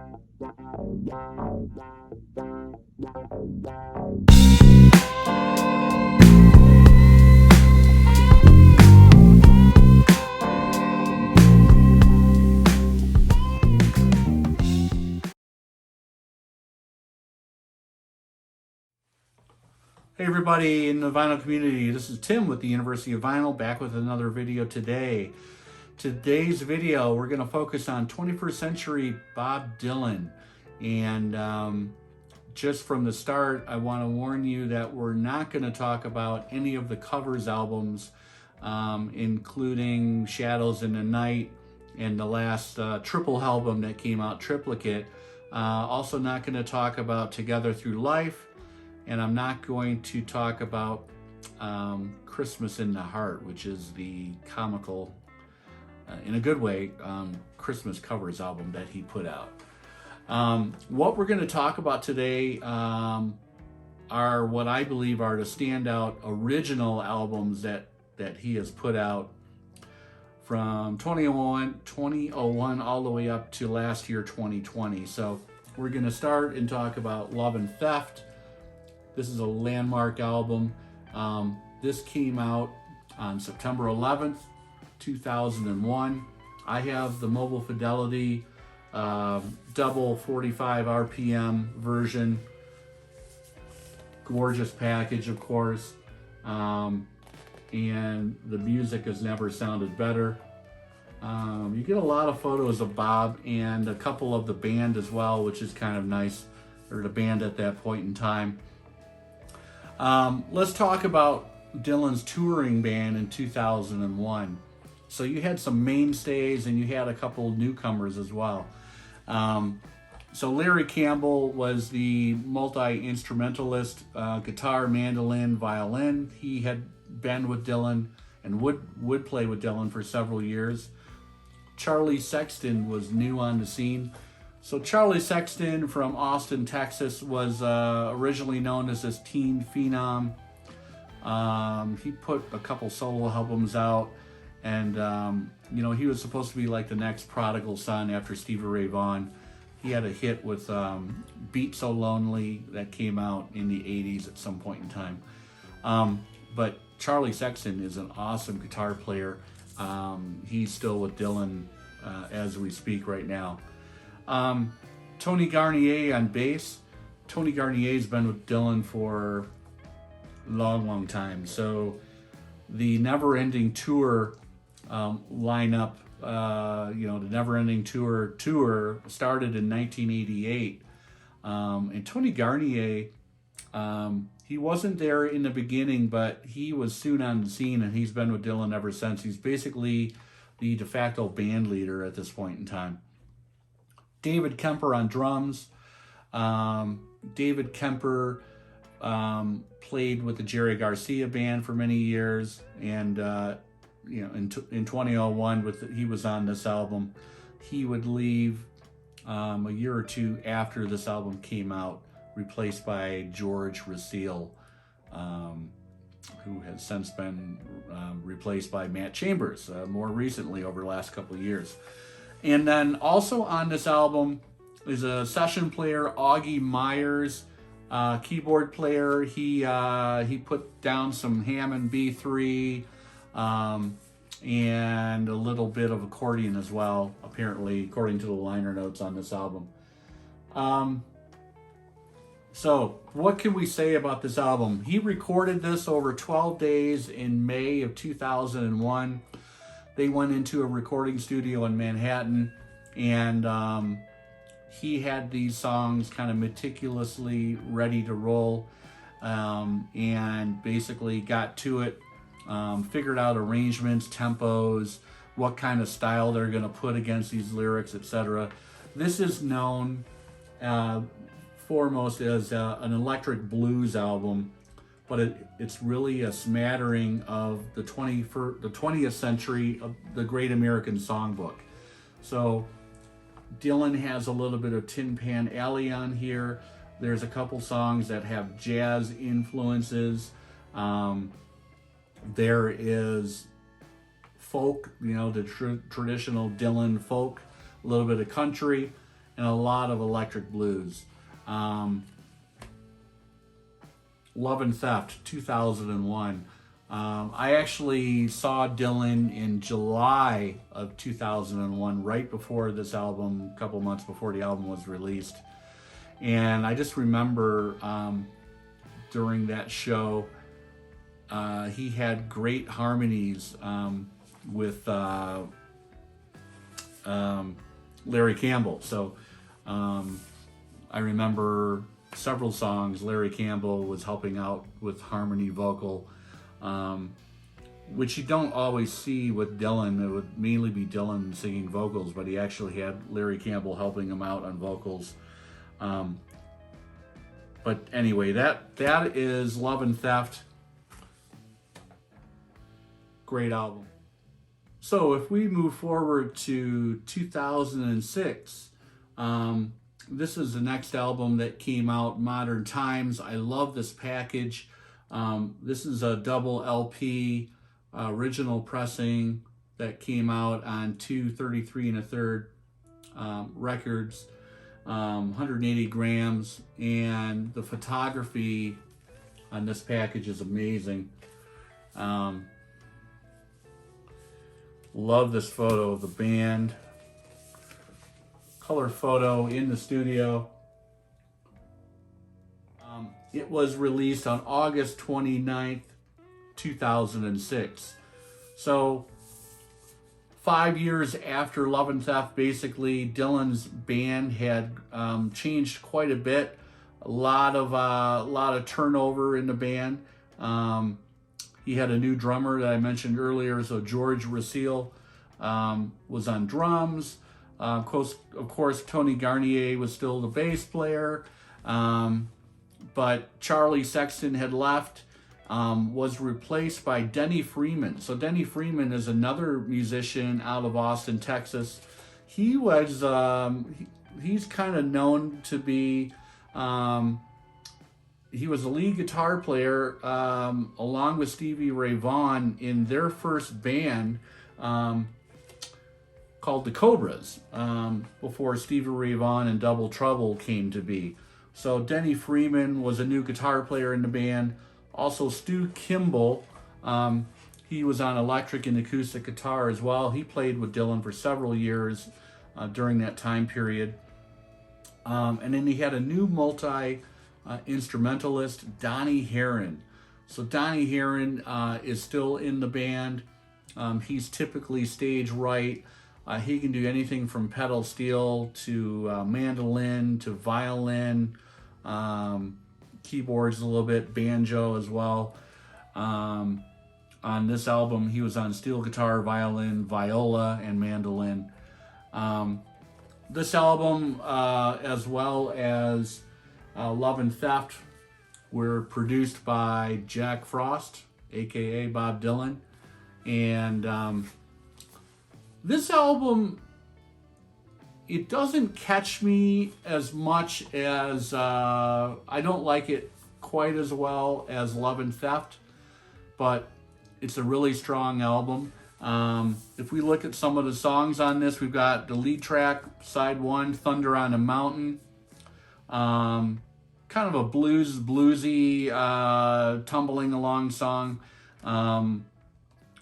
Hey everybody in the vinyl community, this is Tim with the University of Vinyl, back with another video today. Today's video, we're going to focus on 21st century Bob Dylan. And just from the start, I want to warn you that we're not going to talk about any of the covers albums, including Shadows in the Night and the last triple album that came out, Triplicate. Also not going to talk about Together Through Life. And I'm not going to talk about Christmas in the Heart, which is the comical, in a good way, Christmas covers album that he put out. What we're going to talk about today are what I believe are the standout original albums that he has put out from 2001 all the way up to last year, 2020. So we're going to start and talk about Love and Theft. This is a landmark album. This came out on September 11th, 2001. I have the Mobile Fidelity double 45 RPM version. Gorgeous package, of course. And the music has never sounded better. You get a lot of photos of Bob and a couple of the band as well, which is kind of nice, or the band at that point in time. Let's talk about Dylan's touring band in 2001. So you had some mainstays and you had a couple newcomers as well. So Larry Campbell was the multi-instrumentalist, guitar, mandolin, violin. He had been with Dylan and would play with Dylan for several years. Charlie Sexton was new on the scene. So Charlie Sexton from Austin, Texas was originally known as this teen phenom. He put a couple solo albums out, and he was supposed to be like the next prodigal son after Stevie Ray Vaughan. He had a hit with Beat So Lonely that came out in the 80s at some point in time. But Charlie Sexton is an awesome guitar player. He's still with Dylan as we speak right now. Tony Garnier on bass. Tony Garnier's been with Dylan for a long time. So the Never Ending Tour lineup, the Never Ending Tour started in 1988. And Tony Garnier, he wasn't there in the beginning, but he was soon on the scene, and he's been with Dylan ever since. He's basically the de facto band leader at this point in time. David Kemper on drums. David Kemper played with the Jerry Garcia band for many years, and in 2001 he was on this album. He would leave a year or two after this album came out, replaced by George Rasile, who has since been replaced by Matt Chambers more recently over the last couple of years. And then also on this album is a session player, Augie Myers, keyboard player. He put down some Hammond B3 and a little bit of accordion as well, apparently, according to the liner notes on this album. So what can we say about this album? He recorded this over 12 days in May of 2001. They went into a recording studio in Manhattan, and he had these songs kind of meticulously ready to roll, and basically got to it, figured out arrangements, tempos, what kind of style they're going to put against these lyrics, etc. This is known foremost as an electric blues album, but it's really a smattering of the 20th century of the Great American Songbook. So Dylan has a little bit of Tin Pan Alley on here. There's a couple songs that have jazz influences. There is folk, the traditional Dylan folk, a little bit of country, and a lot of electric blues. Love and Theft, 2001. I actually saw Dylan in July of 2001, right before this album, a couple months before the album was released. And I just remember during that show, he had great harmonies with Larry Campbell. So I remember several songs Larry Campbell was helping out with harmony vocal, which you don't always see with Dylan. It would mainly be Dylan singing vocals, but he actually had Larry Campbell helping him out on vocals. But anyway, that is Love and Theft. Great album. So if we move forward to 2006, this is the next album that came out, Modern Times. I love this package. This is a double LP original pressing that came out on 233 1/3 records, 180 grams, and the photography on this package is amazing. Love this photo of the band. Color photo in the studio. It was released on August 29th, 2006. So 5 years after Love and Theft, basically, Dylan's band had changed quite a bit. A lot of turnover in the band. He had a new drummer that I mentioned earlier, so George Rasile was on drums. Of course, Tony Garnier was still the bass player, but Charlie Sexton had left, was replaced by Denny Freeman. So Denny Freeman is another musician out of Austin, Texas. He was he's kind of known to be he was a lead guitar player along with Stevie Ray Vaughan in their first band called the Cobras, before Stevie Ray Vaughan and Double Trouble came to be. So Denny Freeman was a new guitar player in the band. Also Stu Kimball, he was on electric and acoustic guitar as well. He played with Dylan for several years during that time period. And then he had a new instrumentalist, Donnie Herron. So Donnie Herron is still in the band. He's typically stage right. He can do anything from pedal steel to mandolin to violin, keyboards a little bit, banjo as well. On this album, he was on steel guitar, violin, viola, and mandolin. This album, as well as Love and Theft, were produced by Jack Frost, aka Bob Dylan. And this album, it doesn't catch me as much as, I don't like it quite as well as Love and Theft, but it's a really strong album. If we look at some of the songs on this, we've got the lead track, side 1, Thunder on a Mountain. Kind of a bluesy, tumbling along song.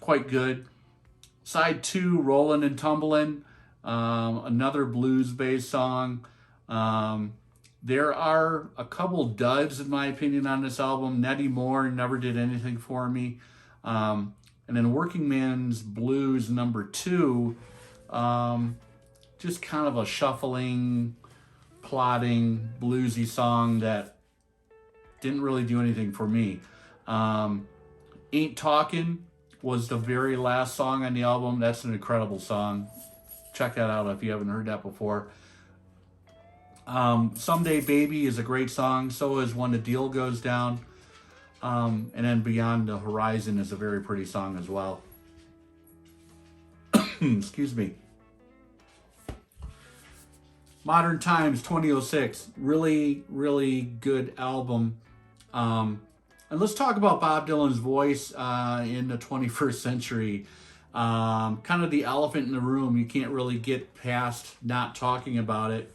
Quite good. Side 2, Rollin' and Tumblin', another blues-based song. There are a couple duds, in my opinion, on this album. Nettie Moore never did anything for me. And then Working Man's Blues number 2, just kind of a shuffling, plodding, bluesy song that didn't really do anything for me. Ain't Talkin' was the very last song on the album. That's an incredible song. Check that out if you haven't heard that before. Someday Baby is a great song. So is When the Deal Goes Down. And then Beyond the Horizon is a very pretty song as well. Excuse me. Modern Times, 2006. Really, really good album. And let's talk about Bob Dylan's voice in the 21st century. Kind of the elephant in the room. You can't really get past not talking about it.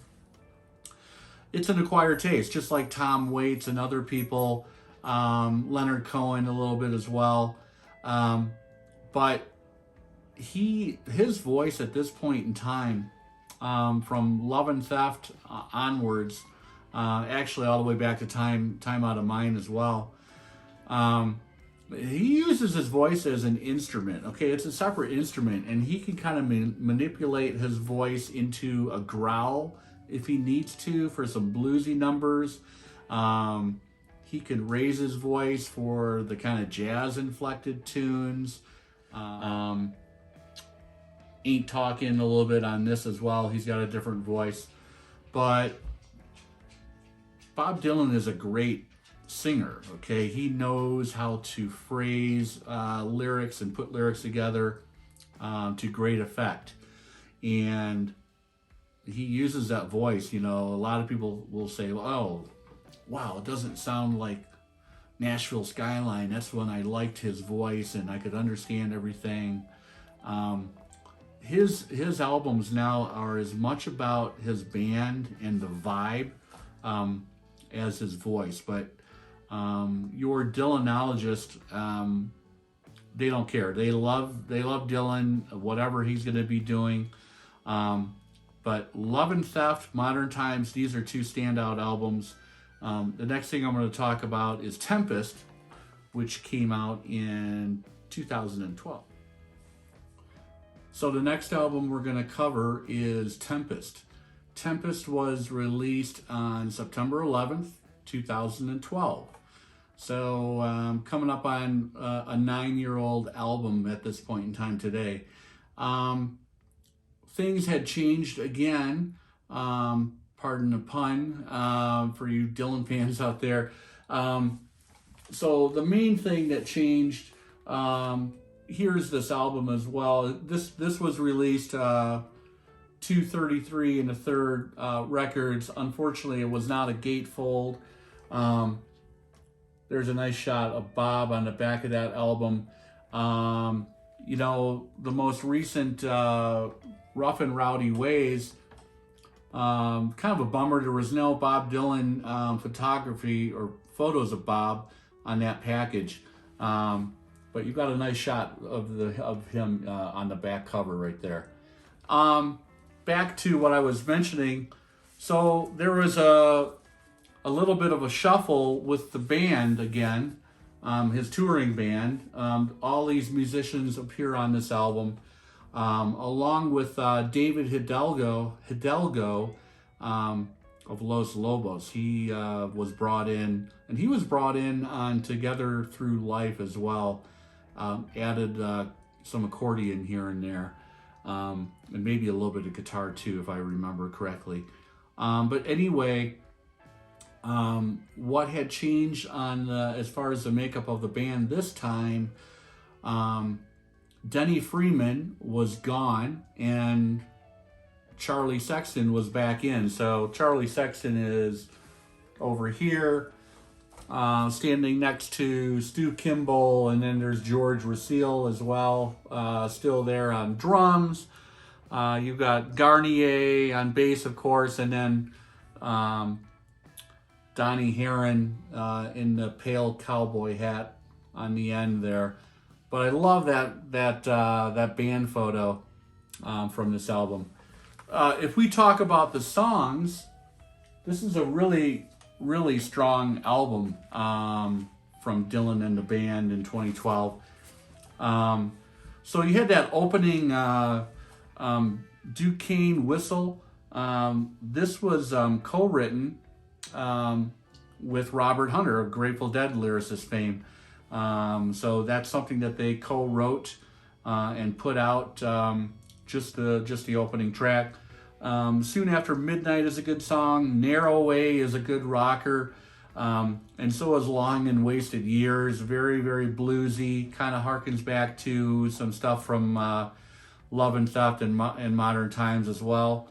it's an acquired taste, just like Tom Waits and other people, Leonard Cohen a little bit as well. But his voice at this point in time, from Love and Theft onwards, actually all the way back to Time Out of Mind as well. He uses his voice as an instrument. Okay, it's a separate instrument, and he can kind of manipulate his voice into a growl if he needs to for some bluesy numbers. He could raise his voice for the kind of jazz inflected tunes. Ain't Talking a little bit on this as well. He's got a different voice. But Bob Dylan is a great singer, okay? He knows how to phrase lyrics and put lyrics together to great effect. And he uses that voice. You know, a lot of people will say, oh, wow, it doesn't sound like Nashville Skyline. That's when I liked his voice and I could understand everything. His albums now are as much about his band and the vibe as his voice. But your Dylanologist, they don't care. They love Dylan, whatever he's going to be doing. But Love and Theft, Modern Times, these are two standout albums. The next thing I'm going to talk about is Tempest, which came out in 2012. So the next album we're going to cover is Tempest. Tempest was released on September 11th, 2012. So coming up on a 9-year-old album at this point in time today. Things had changed again, pardon the pun, for you Dylan fans out there. So the main thing that changed, here's this album as well. This was released 233 and a third records. Unfortunately, it was not a gatefold. There's a nice shot of Bob on the back of that album. You know, the most recent Rough and Rowdy Ways, kind of a bummer. There was no Bob Dylan photography or photos of Bob on that package. But you've got a nice shot of him on the back cover right there. Back to what I was mentioning. So there was a little bit of a shuffle with the band again, his touring band. All these musicians appear on this album, along with David Hidalgo of Los Lobos. He was brought in, and he was brought in on Together Through Life as well. Added some accordion here and there, and maybe a little bit of guitar too, if I remember correctly. But anyway, what had changed on as far as the makeup of the band this time, Denny Freeman was gone and Charlie Sexton was back in. So Charlie Sexton is over here, standing next to Stu Kimball, and then there's George Rasile as well, still there on drums. You've got Garnier on bass, of course, and then Donnie Heron in the pale cowboy hat on the end there. But I love that band photo from this album. If we talk about the songs, this is a really strong album from Dylan and the band in 2012. So you had that opening Duquesne whistle. This was co-written with Robert Hunter of Grateful Dead lyricist fame. So that's something that they co-wrote and put out, just the opening track. Soon After Midnight is a good song. Narrow Way is a good rocker. And so is Long and Wasted Years. Very, very bluesy. Kind of harkens back to some stuff from Love and Theft and Modern Times as well.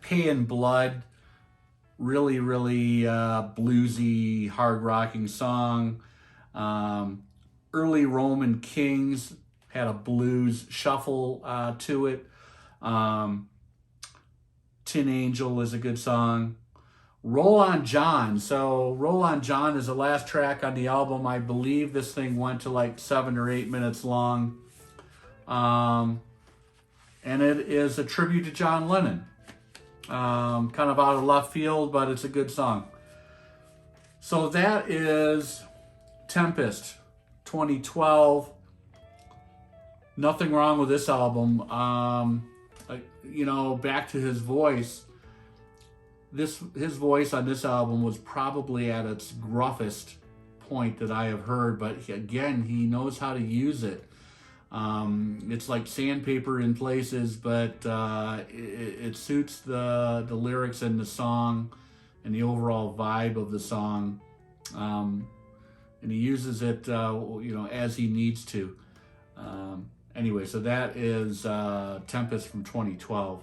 Pay and Blood. Really, really bluesy, hard rocking song. Early Roman Kings had a blues shuffle to it. Tin Angel is a good song. Roll on John. So Roll on John is the last track on the album. I believe this thing went to like 7 or 8 minutes long. And it is a tribute to John Lennon. Kind of out of left field, but it's a good song. So that is Tempest 2012. Nothing wrong with this album. Back to his voice. His voice on this album was probably at its gruffest point that I have heard, but again, he knows how to use it. It's like sandpaper in places, but it suits the lyrics and the song and the overall vibe of the song. And he uses it, as he needs to. Anyway, so that is Tempest from 2012.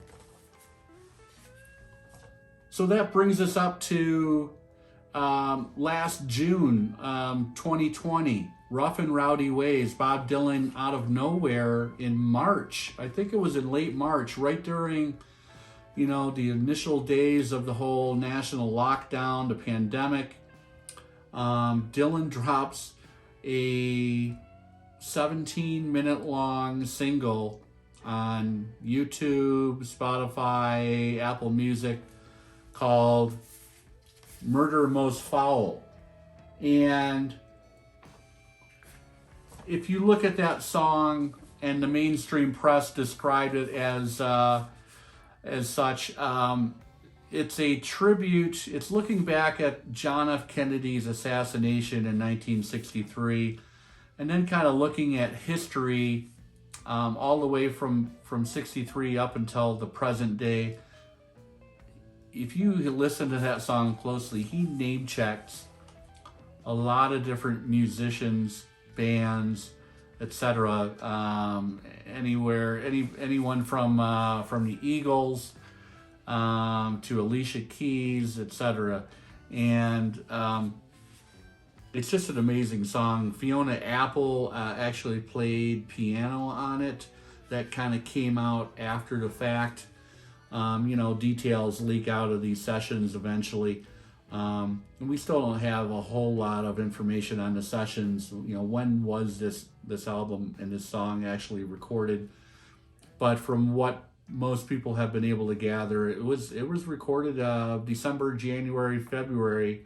So that brings us up to last June 2020. Rough and Rowdy Ways, Bob Dylan out of nowhere in March. I think it was in late March, right during, the initial days of the whole national lockdown, the pandemic. Dylan drops a 17-minute long single on YouTube, Spotify, Apple Music called Murder Most Foul. And if you look at that song, and the mainstream press described it as such, it's a tribute. It's looking back at John F. Kennedy's assassination in 1963, and then kind of looking at history all the way from 63 up until the present day. If you listen to that song closely, he name checks a lot of different musicians, bands, etc. Anyone from the Eagles to Alicia Keys, etc. And it's just an amazing song. Fiona Apple actually played piano on it. That kind of came out after the fact. Details leak out of these sessions eventually. And we still don't have a whole lot of information on the sessions. When was this album and this song actually recorded? But from what most people have been able to gather, it was recorded December, January, February,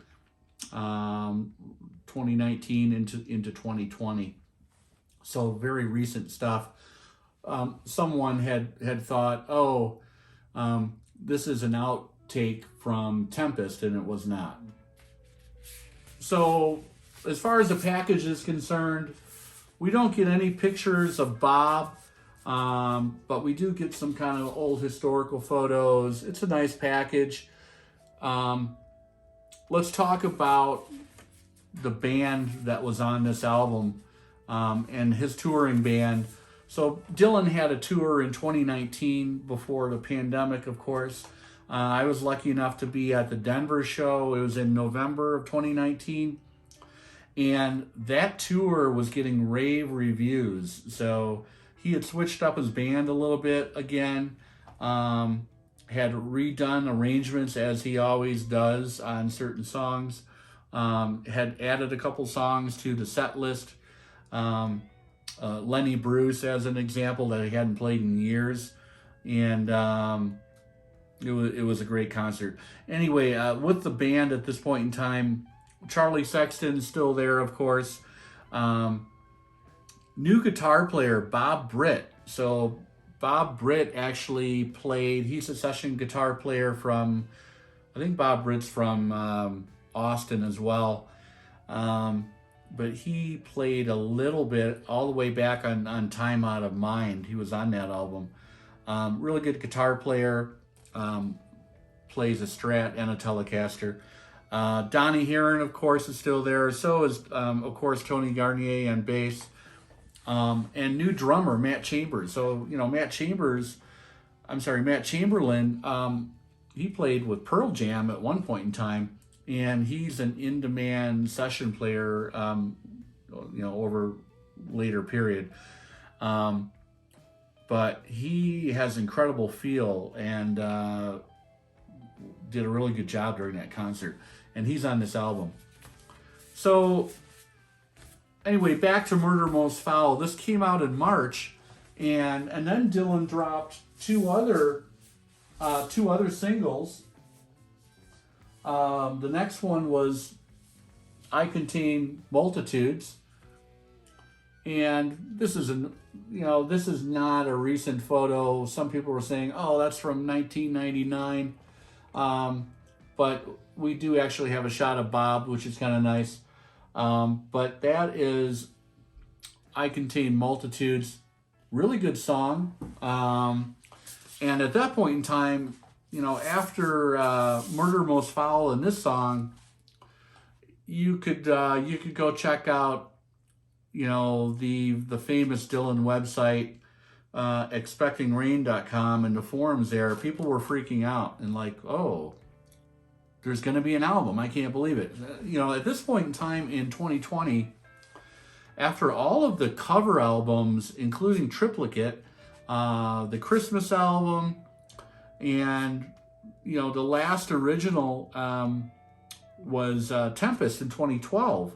2019 into 2020. So very recent stuff. Someone had thought, this is an outtake from Tempest, and it was not. So as far as the package is concerned, we don't get any pictures of Bob, but we do get some kind of old historical photos. It's a nice package. Let's talk about the band that was on this album and his touring band. So Dylan had a tour in 2019 before the pandemic, of course. I was lucky enough to be at the Denver show. It was in November of 2019. And that tour was getting rave reviews. So he had switched up his band a little bit again. Had redone arrangements as he always does on certain songs. Had added a couple songs to the set list. Lenny Bruce as an example that he hadn't played in years. And it was a great concert. Anyway, with the band at this point in time, Charlie Sexton's still there, of course. New guitar player, Bob Britt. So Bob Britt actually played, he's a session guitar player from, I think Bob Britt's from Austin as well. But he played a little bit all the way back on Time Out of Mind. He was on that album. Really good guitar player. Plays a Strat and a Telecaster. Donnie Heron, of course, is still there. So is, of course, Tony Garnier on bass. And new drummer, Matt Chambers. So, Matt Chamberlain, he played with Pearl Jam at one point in time. And he's an in-demand session player, over later period. But he has incredible feel, and did a really good job during that concert. And he's on this album. So anyway, back to Murder Most Foul. This came out in March, and then Dylan dropped two other singles. The next one was I Contain Multitudes, and this is not a recent photo. Some people were saying, oh, that's from 1999, but we do actually have a shot of Bob, which is kind of nice. But that is I Contain Multitudes. Really good song. And at that point in time, after Murder Most Foul and this song, you could go check out, the famous Dylan website, expectingrain.com, and the forums there. People were freaking out and like, oh, there's going to be an album. I can't believe it. At this point in time in 2020, after all of the cover albums, including Triplicate, the Christmas album, and, the last original was Tempest in 2012.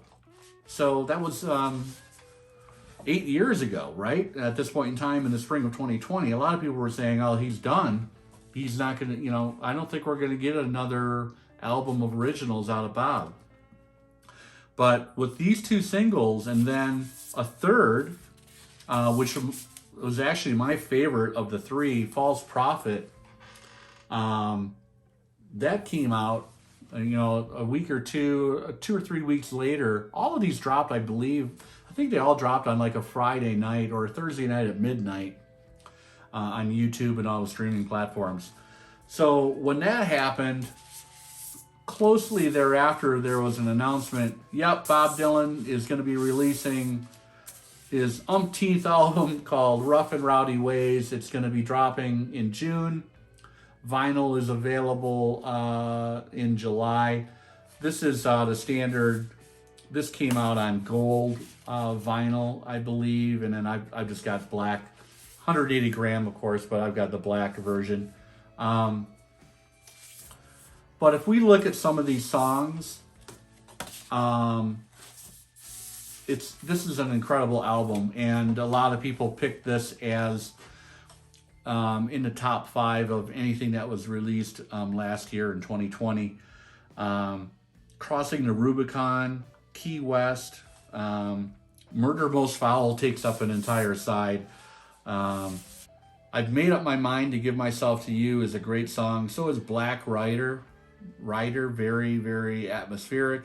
So that was 8 years ago, right? At this point in time in the spring of 2020, a lot of people were saying, oh, he's done. He's not going to, I don't think we're going to get another album of originals out of Bob. But with these two singles and then a third, which was actually my favorite of the three, False Prophet, that came out, a week or 2 or 3 weeks later. All of these dropped, I think they all dropped on like a Friday night or a Thursday night at midnight on YouTube and all the streaming platforms. So when that happened, closely thereafter, there was an announcement. Yep, Bob Dylan is going to be releasing his umpteenth album called Rough and Rowdy Ways. It's going to be dropping in June. Vinyl is available in July. This is the standard. This came out on gold vinyl, I believe, and then I've just got black, 180 gram, of course, but I've got the black version. But if we look at some of these songs, this is an incredible album, and a lot of people picked this as in the top 5 of anything that was released last year in 2020. Crossing the Rubicon, Key West, Murder Most Foul takes up an entire side. I've made up my mind to Give Myself to You is a great song. So is Black Rider, very, very atmospheric.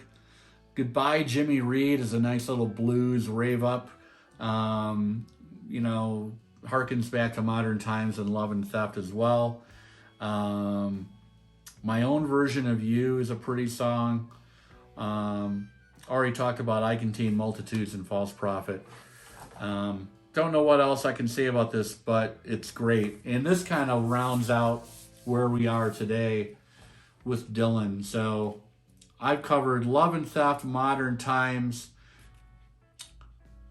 Goodbye Jimmy Reed is a nice little blues rave up. Harkens back to modern times and Love and Theft as well. My Own Version of You is a pretty song. Already talked about I Contain Multitudes and False Prophet. Don't know what else I can say about this, but it's great. And this kind of rounds out where we are today with Dylan. So I've covered Love and Theft, Modern Times,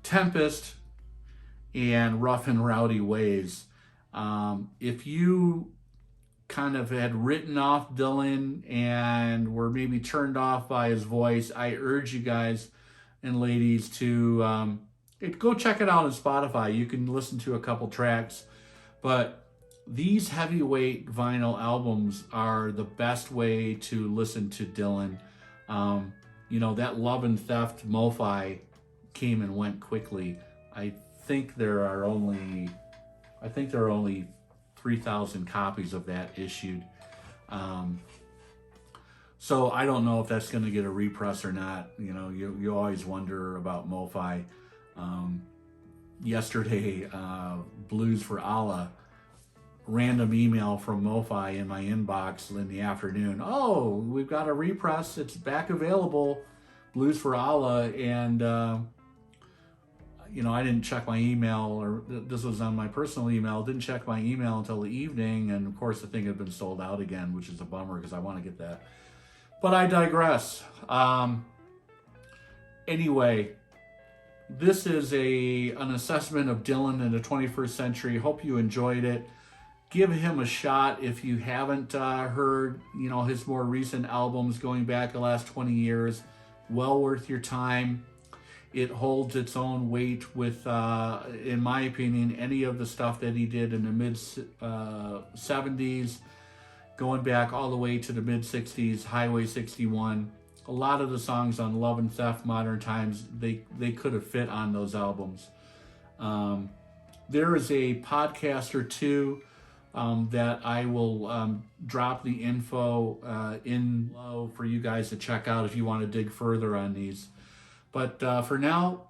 Tempest, and Rough and Rowdy Ways. If you kind of had written off Dylan and were maybe turned off by his voice, I urge you guys and ladies to go check it out on Spotify. You can listen to a couple tracks, but these heavyweight vinyl albums are the best way to listen to Dylan. That Love and Theft MoFi came and went quickly. I think there are only 3,000 copies of that issued. So I don't know if that's going to get a repress or not. You always wonder about MoFi. Yesterday, Blues for Allah, random email from MoFi in my inbox in the afternoon. Oh, we've got a repress. It's back available, Blues for Allah. And, I didn't check my email, or this was on my personal email. Didn't check my email until the evening. And of course the thing had been sold out again, which is a bummer because I want to get that. But I digress. Anyway, this is an assessment of Dylan in the 21st century. Hope you enjoyed it. give him a shot if you haven't heard, his more recent albums going back the last 20 years. Well worth your time. It holds its own weight with, in my opinion, any of the stuff that he did in the mid 70s, going back all the way to the mid 60s, Highway 61. A lot of the songs on Love and Theft, Modern Times, they could have fit on those albums. There is a podcast or two that I will drop the info in below for you guys to check out if you want to dig further on these. But for now,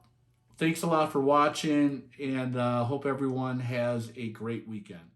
thanks a lot for watching, and hope everyone has a great weekend.